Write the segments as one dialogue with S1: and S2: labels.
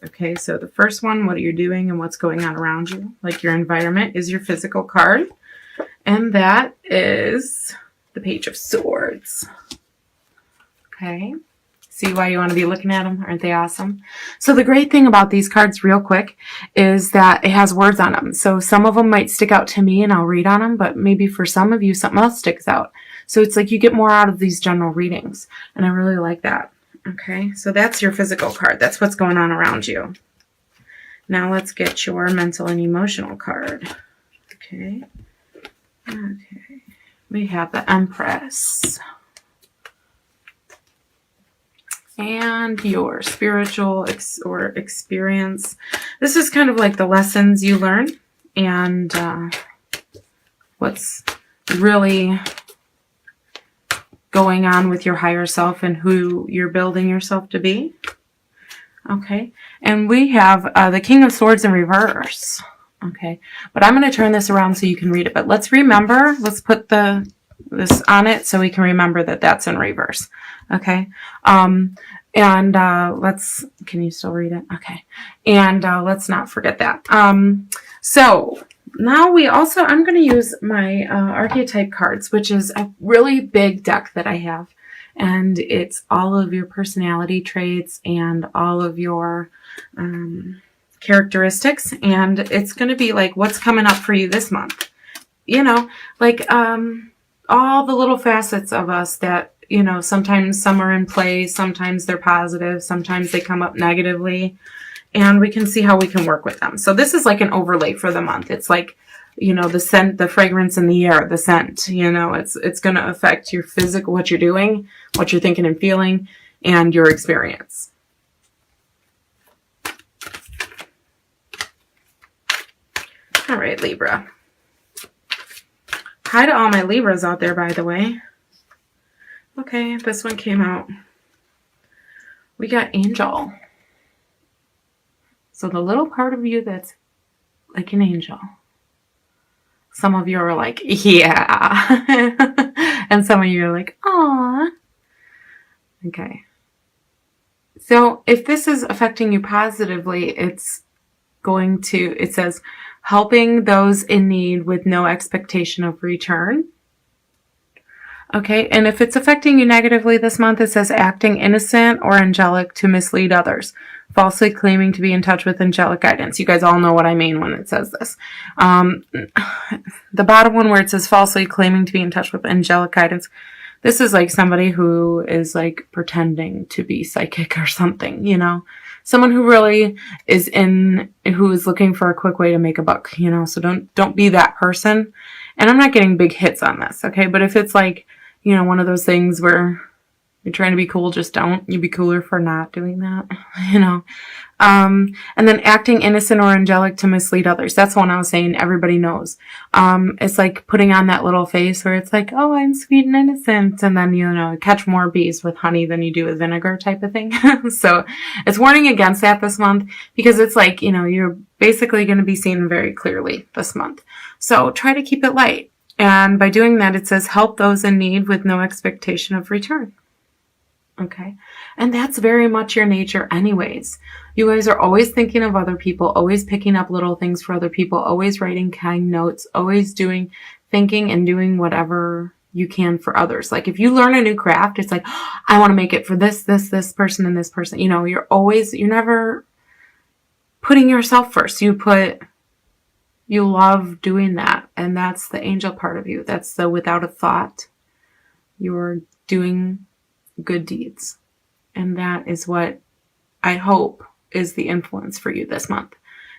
S1: Okay, so the first one, what are you doing and what's going on around you? Like your environment is your physical card. And that is the Page of Swords. Okay. See why you want to be looking at them? Aren't they awesome? So the great thing about these cards, real quick, is that it has words on them. So some of them might stick out to me and I'll read on them, but maybe for some of you, something else sticks out. So it's like you get more out of these general readings. And I really like that. Okay, so that's your physical card. That's what's going on around you. Now let's get your mental and emotional card. Okay. Okay. We have the Empress. And your spiritual experience. This is kind of like the lessons you learn and what's really going on with your higher self and who you're building yourself to be. Okay, and we have the King of Swords in reverse. Okay, but I'm going to turn this around so you can read it. But let's remember, let's put this on it so we can remember that that's in reverse. Okay, and let's, can you still read it? Okay, and let's not forget that. So now we also, I'm going to use my archetype cards, which is a really big deck that I have. And it's all of your personality traits and all of your characteristics. And it's going to be like what's coming up for you this month. You know, like all the little facets of us that, you know, sometimes some are in play, sometimes they're positive, sometimes they come up negatively. And we can see how we can work with them. So this is like an overlay for the month. It's like, you know, the scent, the fragrance in the air, the scent, you know, it's going to affect your physical, what you're doing, what you're thinking and feeling, and your experience. All right, Libra. Hi to all my Libras out there, by the way. Okay, this one came out. We got Angel. So the little part of you that's like an angel. Some of you are like, yeah. And some of you are like, aw. Okay. So if this is affecting you positively, it's going to, it says, helping those in need with no expectation of return. Okay. And if it's affecting you negatively this month, it says acting innocent or angelic to mislead others. Falsely claiming to be in touch with angelic guidance. You guys all know what I mean when it says this. The bottom one where it says falsely claiming to be in touch with angelic guidance. This is like somebody who is like pretending to be psychic or something, you know. Someone who really is who is looking for a quick way to make a buck, you know. So don't be that person. And I'm not getting big hits on this, okay. But if it's like, you know, one of those things where you're trying to be cool, just don't. You'd be cooler for not doing that, you know. And then acting innocent or angelic to mislead others. That's one I was saying everybody knows. It's like putting on that little face where it's like, oh, I'm sweet and innocent. And then, you know, catch more bees with honey than you do with vinegar type of thing. So it's warning against that this month because it's like, you know, you're basically going to be seen very clearly this month. So try to keep it light. And by doing that, it says help those in need with no expectation of return. Okay. And that's very much your nature anyways. You guys are always thinking of other people, always picking up little things for other people, always writing kind notes, always thinking and doing whatever you can for others. Like if you learn a new craft, it's like, oh, I want to make it for this person and this person. You know, you're never putting yourself first. You love doing that. And that's the angel part of you. That's the without a thought. You're doing good deeds. And that is what I hope is the influence for you this month.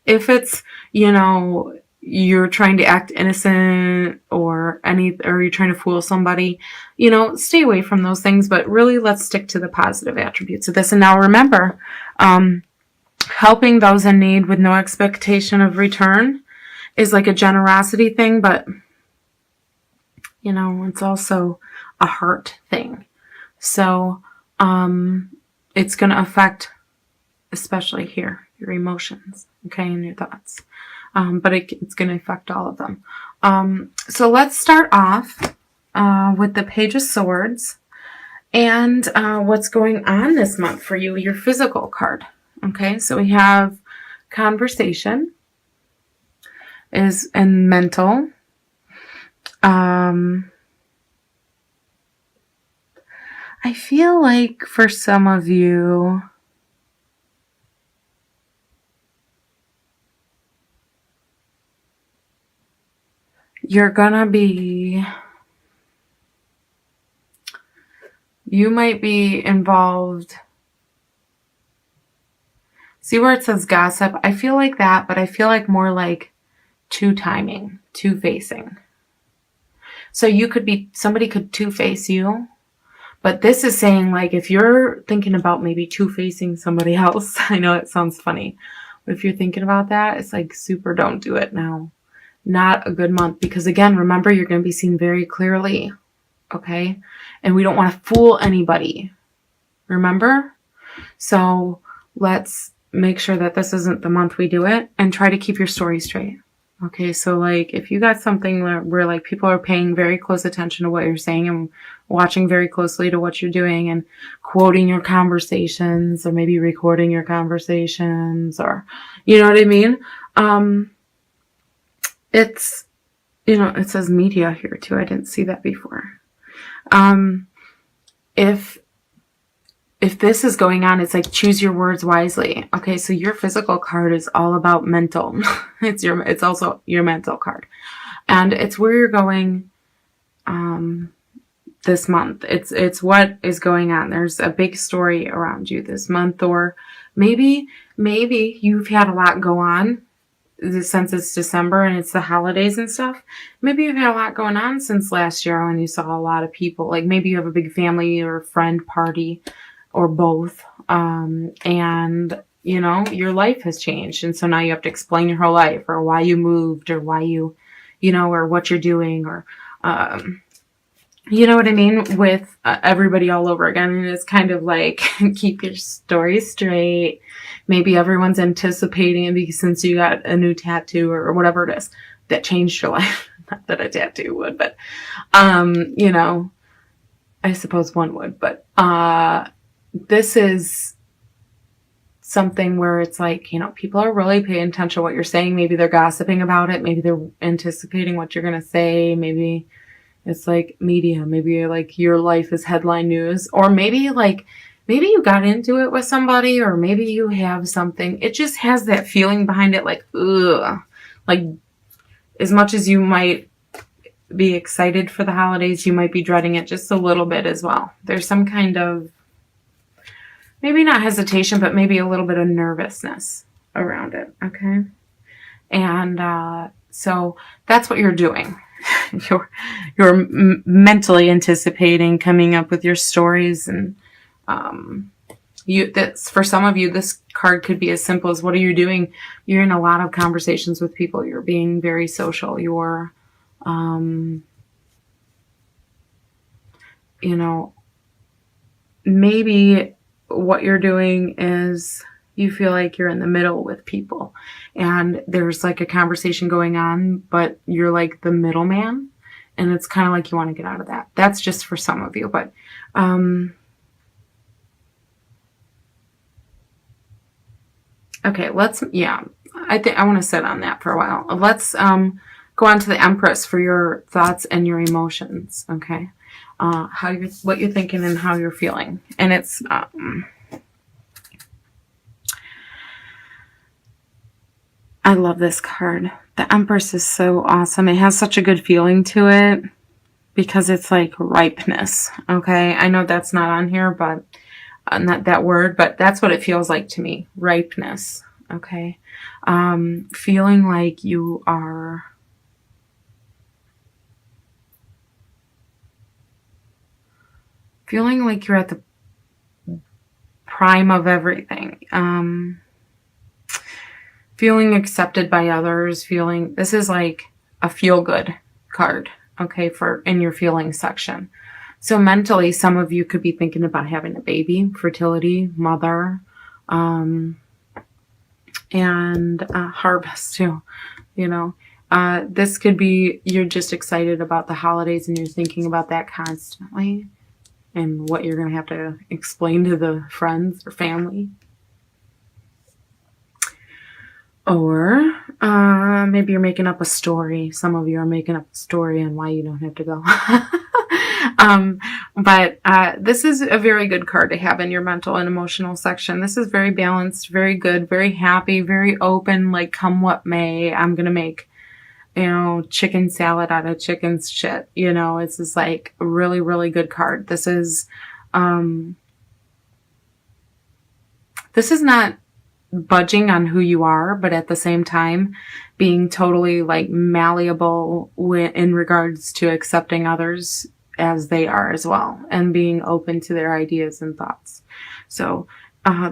S1: If it's, you know, you're trying to act innocent or you're trying to fool somebody, you know, stay away from those things, but really let's stick to the positive attributes of this. And now remember, helping those in need with no expectation of return is like a generosity thing, but you know, it's also a heart thing. So, it's going to affect, especially here, your emotions, okay, and your thoughts. But it's going to affect all of them. So let's start off, with the Page of Swords and, what's going on this month for you, your physical card. Okay, so we have conversation is and mental. I feel like for some of you, you're gonna be, you might be involved. See where it says gossip? I feel like that, but I feel like more like two-timing, two-facing. So you could be, somebody could two-face you, but this is saying like if you're thinking about maybe two-facing somebody else, I know it sounds funny, but if you're thinking about that, it's like super don't do it now. Not a good month because again, remember you're going to be seen very clearly, okay? And we don't want to fool anybody, remember? So let's make sure that this isn't the month we do it and try to keep your story straight. Okay, so like if you got something where like people are paying very close attention to what you're saying and watching very closely to what you're doing and quoting your conversations or maybe recording your conversations or, you know what I mean? It's, you know, it says media here too. I didn't see that before. If this is going on, it's like choose your words wisely. Okay, so your physical card is all about mental. It's also your mental card. And it's where you're going this month. It's what is going on. There's a big story around you this month, or maybe you've had a lot go on since it's December and it's the holidays and stuff. Maybe you've had a lot going on since last year when you saw a lot of people. Like maybe you have a big family or friend party or both. And you know, your life has changed. And so now you have to explain your whole life or why you moved or why you know, or what you're doing or, you know what I mean? With everybody all over again. And it's kind of like, keep your story straight. Maybe everyone's anticipating it because since you got a new tattoo or whatever it is that changed your life. Not that a tattoo would, but, you know, I suppose one would, but, this is something where it's like, you know, people are really paying attention to what you're saying. Maybe they're gossiping about it. Maybe they're anticipating what you're going to say. Maybe it's like media. Maybe like your life is headline news, or maybe you got into it with somebody, or maybe you have something. It just has that feeling behind it. Like, ugh, like as much as you might be excited for the holidays, you might be dreading it just a little bit as well. There's some kind of, maybe not hesitation, but maybe a little bit of nervousness around it. Okay. And, so that's what you're doing. you're mentally anticipating coming up with your stories. And, that's for some of you, this card could be as simple as what are you doing? You're in a lot of conversations with people. You're being very social. You're, you know, maybe what you're doing is you feel like you're in the middle with people and there's like a conversation going on, but you're like the middleman and it's kind of like you want to get out of that. That's just for some of you, but, okay, I think I want to sit on that for a while. Let's, go on to the Empress for your thoughts and your emotions. Okay. What you're thinking and how you're feeling. And it's, I love this card. The Empress is so awesome. It has such a good feeling to it because it's like ripeness. Okay. I know that's not on here, but not that word, but that's what it feels like to me. Ripeness. Okay. Feeling like you are, feeling like you're at the prime of everything. Feeling accepted by others, this is like a feel-good card, okay, for in your feelings section. So mentally, some of you could be thinking about having a baby, fertility, mother, and harvest too, you know. This could be, you're just excited about the holidays and you're thinking about that constantly and what you're going to have to explain to the friends or family. Or maybe you're making up a story. Some of you are making up a story on why you don't have to go. But this is a very good card to have in your mental and emotional section. This is very balanced, very good, very happy, very open, like come what may. I'm going to make, chicken salad out of chicken's shit. It's just like a really, really good card. This is not budging on who you are, but at the same time being totally like malleable in regards to accepting others as they are as well, and being open to their ideas and thoughts. So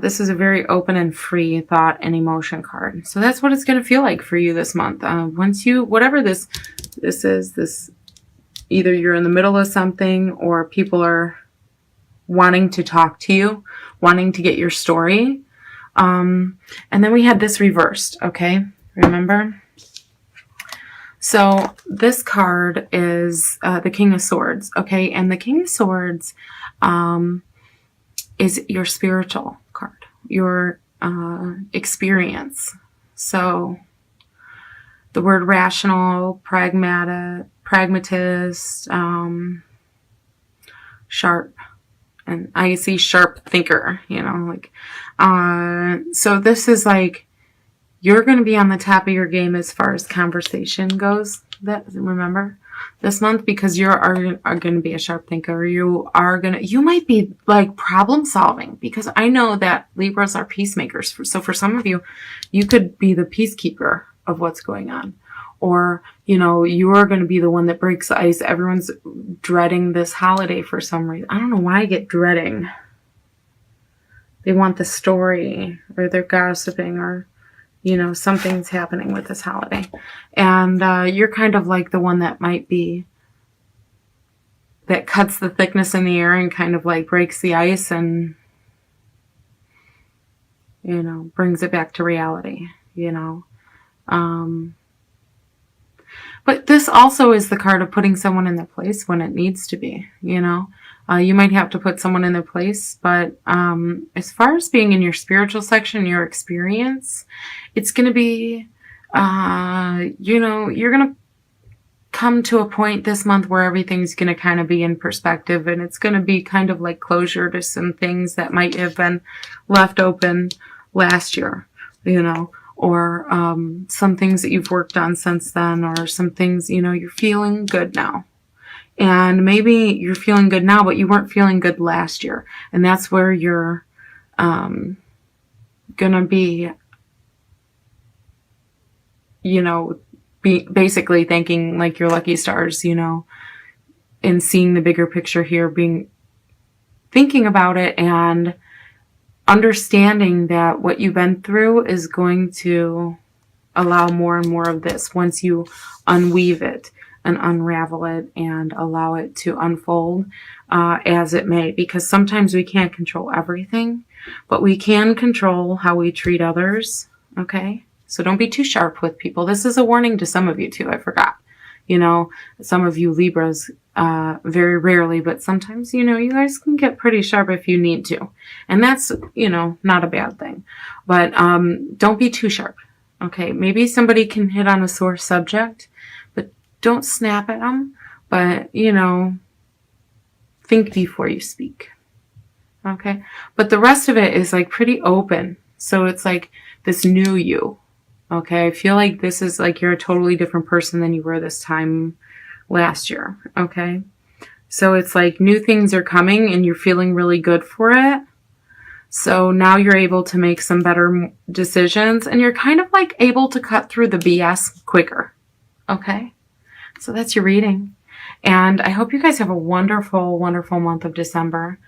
S1: this is a very open and free thought and emotion card. So that's what it's going to feel like for you this month. Once you, whatever this is, either you're in the middle of something or people are wanting to talk to you, wanting to get your story. And then we had this reversed, okay? Remember? So this card is the King of Swords, okay? And the King of Swords is your spiritual card, your experience. So the word rational, pragmatist, sharp. And I see sharp thinker, so this is like, you're going to be on the top of your game as far as conversation goes, remember, this month, because you are going to be a sharp thinker. You might be like problem solving, because I know that Libras are peacemakers. So for some of you, you could be the peacekeeper of what's going on. Or, you are going to be the one that breaks the ice. Everyone's dreading this holiday for some reason. I don't know why I get dreading. They want the story, or they're gossiping, or, something's happening with this holiday. And you're kind of like the one that cuts the thickness in the air and kind of like breaks the ice and, brings it back to reality, But this also is the card of putting someone in their place when it needs to be, You might have to put someone in their place, but as far as being in your spiritual section, your experience, it's going to be, you're going to come to a point this month where everything's going to kind of be in perspective, and it's going to be kind of like closure to some things that might have been left open last year, or some things that you've worked on since then, or some things, you're feeling good now. And maybe you're feeling good now, but you weren't feeling good last year. And that's where you're going to be, basically thanking like your lucky stars, and seeing the bigger picture here, thinking about it and understanding that what you've been through is going to allow more and more of this once you unweave it and unravel it and allow it to unfold as it may. Because sometimes we can't control everything, but we can control how we treat others, okay? So don't be too sharp with people. This is a warning to some of you too, I forgot. Some of you Libras, very rarely, but sometimes, you guys can get pretty sharp if you need to. And that's, not a bad thing. But don't be too sharp, okay? Maybe somebody can hit on a sore subject, but don't snap at them. But, think before you speak, okay? But the rest of it is like pretty open. So it's like this new you. Okay, I feel like this is like you're a totally different person than you were this time last year, okay? So it's like new things are coming and you're feeling really good for it. So now you're able to make some better decisions and you're kind of like able to cut through the BS quicker, okay? So that's your reading. And I hope you guys have a wonderful, wonderful month of December.